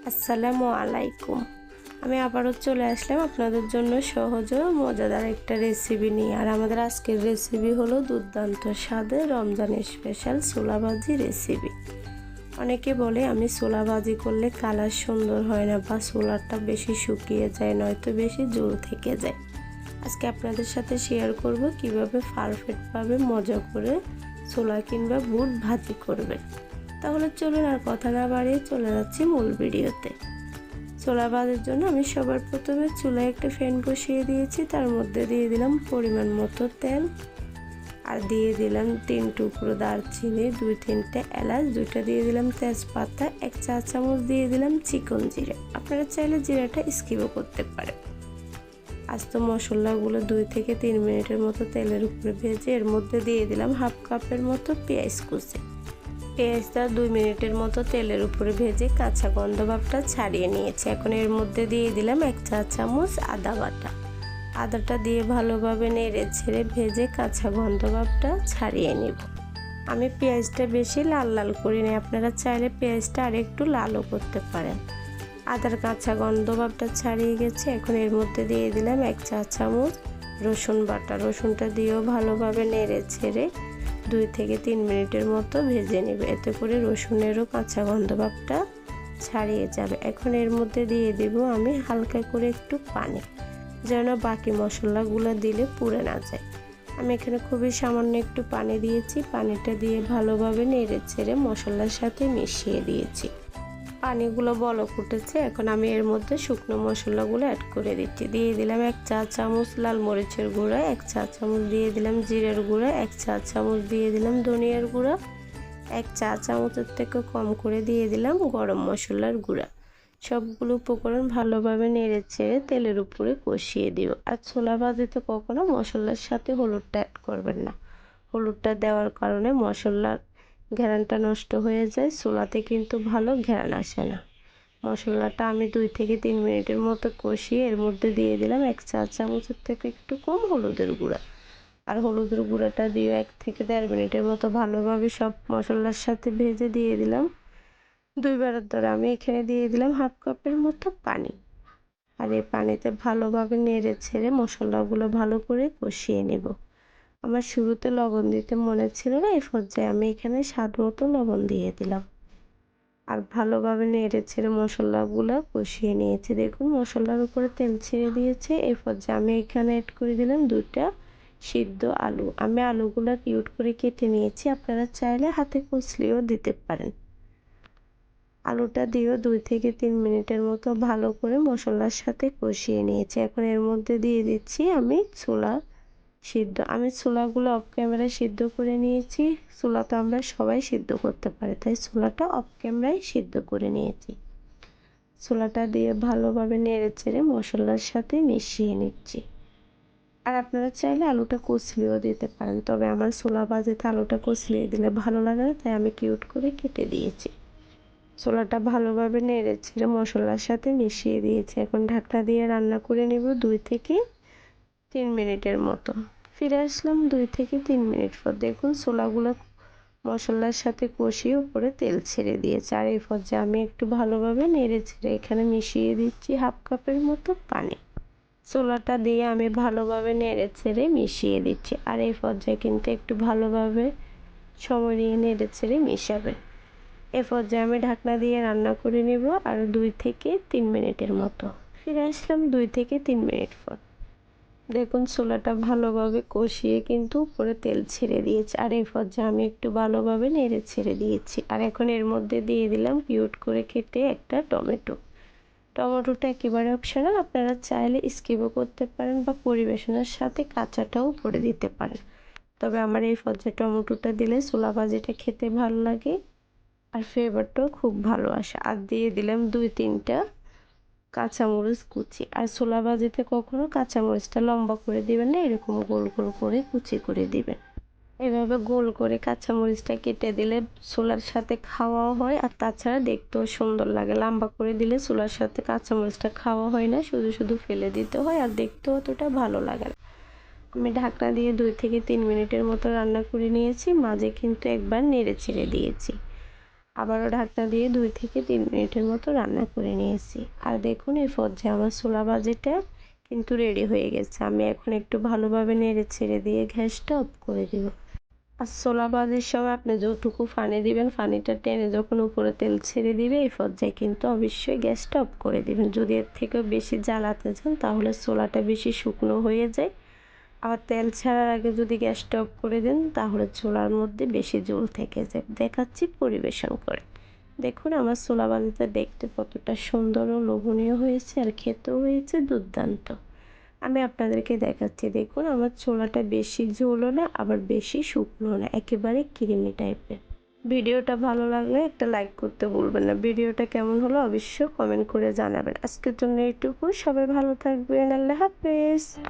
আসসালামু আলাইকুম। আমি আবারও চলে আসলাম আপনাদের জন্য সহজ ও মজাদার একটা রেসিপি নিয়ে। আর আমাদের আজকের রেসিপি হলো দুর্দান্ত স্বাদের রমজান স্পেশাল ছোলা ভাজি রেসিপি। অনেকে বলে আমি ছোলা ভাজি করলে কালার সুন্দর হয় না বা ছোলাটা বেশি শুকিয়ে যায়, নয়তো বেশি ঝোল থেকে যায়। আজকে আপনাদের সাথে শেয়ার করব কিভাবে পারফেক্টভাবে মজা করে ছোলা কিংবা বুট ভাজি করবেন। তাহলে চলুন আর কথা না বাড়িয়ে চলে যাচ্ছি মূল ভিডিওতে। ছোলা ভাজার জন্য আমি সবার প্রথমে চুলায় একটা ফ্যান বসিয়ে দিয়েছি, তার মধ্যে দিয়ে দিলাম পরিমাণ মতো তেল, আর দিয়ে দিলাম 3 টুকরো দারচিনি, 2-3টে এলাচ, 2টা দিয়ে দিলাম তেজপাতা, 1 চা চামচ দিয়ে দিলাম চিকন জিরা। আপনারা চাইলে জিরাটা স্কিপও করতে পারেন। আস্ত মশলাগুলো 2 থেকে 3 মিনিটের মতো তেলের উপরে ভেজে এর মধ্যে দিয়ে দিলাম হাফ কাপের মতো পেঁয়াজ কুচি। পেঁয়াজটা 2 মিনিটের মতো তেলের উপরে ভেজে কাঁচা গন্ধ ভাবটা ছাড়িয়ে নিয়েছি। এখন এর মধ্যে দিয়ে দিলাম 1 চা চামচ আদা বাটা। আদাটা দিয়ে ভালোভাবে নেড়ে ছেড়ে ভেজে কাঁচা গন্ধ ভাবটা ছাড়িয়ে নিব। আমি পেঁয়াজটা বেশি লাল লাল করি না, আপনারা চাইলে পেঁয়াজটা আরেকটু লালও করতে পারেন। আদার কাঁচা গন্ধ ভাবটা ছাড়িয়ে গেছে। এখন এর মধ্যে দিয়ে দিলাম 1 চা চামচ রসুন বাটা। রসুনটা দিয়েও ভালোভাবে নেড়ে ছেড়ে 2 থেকে 3 মিনিটের মতো ভেজে নেবে, এতে করে রসুনেরও কাঁচা গন্ধ ভাবটা ছাড়িয়ে যাবে। এখন এর মধ্যে দিয়ে দেব আমি হালকা করে একটু পানি, যেন বাকি মশলাগুলো দিলে পুড়ে না যায়। আমি এখানে খুবই সামান্য একটু পানি দিয়েছি। পানিটা দিয়ে ভালোভাবে নেড়ে ছেড়ে মশলার সাথে মিশিয়ে দিয়েছি। পানিগুলো বলক উঠেছে। এখন আমি এর মধ্যে শুকনো মশলাগুলো অ্যাড করে দিচ্ছি। দিয়ে দিলাম 1 চা চামচ লাল মরিচের গুঁড়া, 1 চা চামচ দিয়ে দিলাম জিরের গুঁড়া, 1 চা চামচ দিয়ে দিলাম ধনিয়ার গুঁড়া, 1 চা চামচের থেকে কম করে দিয়ে দিলাম গরম মশলার গুঁড়া। সবগুলো উপকরণ ভালোভাবে নেড়ে ছেড়ে তেলের উপরে কষিয়ে দিব। আর ছোলা ভাজিতে কখনো মশলার সাথে হলুদটা অ্যাড করবেন না। হলুদটা দেওয়ার কারণে মশলার ঘ্রাণটা নষ্ট হয়ে যায়, ছোলাতে কিন্তু ভালো ঘ্রাণ আসে না। মশলাটা আমি 2 থেকে 3 মিনিটের মতো কষিয়ে এর মধ্যে দিয়ে দিলাম 1 চা চামচের থেকে একটু কম হলুদের গুঁড়া। আর হলুদের গুঁড়াটা দিয়ে 1 থেকে 1.5 মিনিটের মতো ভালোভাবে সব মশলার সাথে ভেজে দিয়ে দিলাম। 2 বারের ধরে আমি এখানে দিয়ে দিলাম হাফ কাপের মতো পানি। আর এই পানিতে ভালোভাবে নেড়ে ছেড়ে মশলাগুলো ভালো করে কষিয়ে নেব। আমার শুরুতে লবণ দিতে মনে ছিল না, এই পর্যায়ে আমি এখানে স্বাদ মতো লবণ দিয়ে দিলাম। আর ভালোভাবে নেড়ে ছেড়ে মশলাগুলো কষিয়ে নিয়েছি। দেখুন মশলার উপরে তেল ছেড়ে দিয়েছে। এই পর্যায়ে আমি এখানে অ্যাড করে দিলাম 2টা সিদ্ধ আলু। আমি আলুগুলো কিউট করে কেটে নিয়েছি, আপনারা চাইলে হাতে কচলিও দিতে পারেন। আলুটা দিয়েও 2 থেকে 3 মিনিটের মতো ভালো করে মশলার সাথে কষিয়ে নিয়েছি। এখন এর মধ্যে দিয়ে দিচ্ছি আমি আমি ছোলাগুলো অফ ক্যামেরায় সিদ্ধ করে নিয়েছি। ছোলা তো আমরা সবাই সিদ্ধ করতে পারি, তাই ছোলাটা অফ ক্যামেরায় সিদ্ধ করে নিয়েছি। ছোলাটা দিয়ে ভালোভাবে নেড়ে চেড়ে মশলার সাথে মিশিয়ে নিচ্ছি। আর আপনারা চাইলে আলুটা কচলিও দিতে পারেন, তবে আমার ছোলা ভাজিতে আলুটা কচলিয়ে দিলে ভালো লাগে না, তাই আমি কিউট করে কেটে দিয়েছি। ছোলাটা ভালোভাবে নেড়ে ছেড়ে মশলার সাথে মিশিয়ে দিয়েছি। এখন ঢাকনা দিয়ে রান্না করে নেব 2 থেকে 3 মিনিটের মতো। ফিরে আসলাম 2 থেকে 3 মিনিট পর। দেখুন ছোলাগুলো মশলার সাথে কষিয়ে উপরে তেল ছেড়ে দিয়েছে। আর এই পর্যায়ে আমি একটু ভালোভাবে নেড়ে ছেড়ে এখানে মিশিয়ে দিচ্ছি হাফ কাপের মতো পানি। ছোলাটা দিয়ে আমি ভালোভাবে নেড়ে ছেড়ে মিশিয়ে দিচ্ছি। আর এই পর্যায়ে কিন্তু একটু ভালোভাবে সময় নিয়ে নেড়ে ছেড়ে মিশাবেন। এ পর্যায়ে আমি ঢাকনা দিয়ে রান্না করে নেব আর 2 থেকে 3 মিনিটের মতো। ফিরে আসলাম 2 থেকে 3 মিনিট পর। দেখুন ছোলাটা ভালোভাবে কষিয়ে কিন্তু উপরে তেল ছেড়ে দিয়েছে। আর এই পর্যায়ে আমি একটু ভালোভাবে নেড়ে ছেড়ে দিয়েছি। আর এখন এর মধ্যে দিয়ে দিলাম কিউট করে কেটে একটা টমেটো। টমেটোটা একেবারে অপশনাল, আপনারা চাইলে স্কিপও করতে পারেন বা পরিবেশনের সাথে কাঁচাটাও করে দিতে পারেন। তবে আমার এই পর্যায়ে টমেটোটা দিলে ছোলা ভাজিটা খেতে ভালো লাগে আর ফ্লেভারটাও খুব ভালো আসে। আর দিয়ে দিলাম 2-3টা কাঁচামরিচ কুচি। আর ছোলা ভাজিতে কখনো কাঁচামরিচটা লম্বা করে দিবেন না, এরকম গোল গোল করে কুচি করে দিবেন। এভাবে গোল করে কাঁচামরিচটা কেটে দিলে ছোলার সাথে খাওয়াও হয়, আর তাছাড়া দেখতেও সুন্দর লাগে। লম্বা করে দিলে ছোলার সাথে কাঁচামরিচটা খাওয়া হয় না, শুধু শুধু ফেলে দিতে হয়, আর দেখতেও অতটা ভালো লাগে না। আমি ঢাকনা দিয়ে 2 থেকে 3 মিনিটের মতো রান্না করে নিয়েছি। মাঝে কিন্তু একবার নেড়ে ছেড়ে দিয়েছি। আবারও ঢাকনা দিয়ে 2 থেকে 3 মিনিটের মতো রান্না করে নিয়েছি। আর দেখুন এই পর্যায়ে আমার ছোলা ভাজিটা কিন্তু রেডি হয়ে গেছে। আমি এখন একটু ভালোভাবে নেড়ে ছেড়ে দিয়ে গ্যাসটা অফ করে দিব। আর ছোলা ভাজির সময় আপনি যতটুকু পানি দিবেন, পানিটা টেনে যখন উপরে তেল ছেড়ে দিবে এই পর্যায়ে কিন্তু অবশ্যই গ্যাসটা অফ করে দিবেন। যদি এর থেকেও বেশি জ্বালাতে চান তাহলে ছোলাটা বেশি শুকনো হয়ে যায়। আবার তেল ছাড়ার আগে যদি গ্যাসটা অফ করে দেন তাহলে ছোলার মধ্যে বেশি ঝোল থেকে যায়। দেখাচ্ছি পরিবেশন করে। দেখুন আমার ছোলা ভাজিটা দেখতে কতটা সুন্দর ও লোভনীয় হয়েছে আর খেতেও হয়েছে দুর্দান্ত। আমি আপনাদেরকে দেখাচ্ছি, দেখুন আমার ছোলাটা বেশি ঝোলও না আবার বেশি শুকনো না, একেবারে ক্রিমি টাইপের। ভিডিওটা ভালো লাগলে একটা লাইক করতে ভুলবেন না। ভিডিওটা কেমন হলো অবশ্যই কমেন্ট করে জানাবেন। আজকের জন্য এইটুকু। সবাই ভালো থাকবেন। আল্লাহ হাফেজ।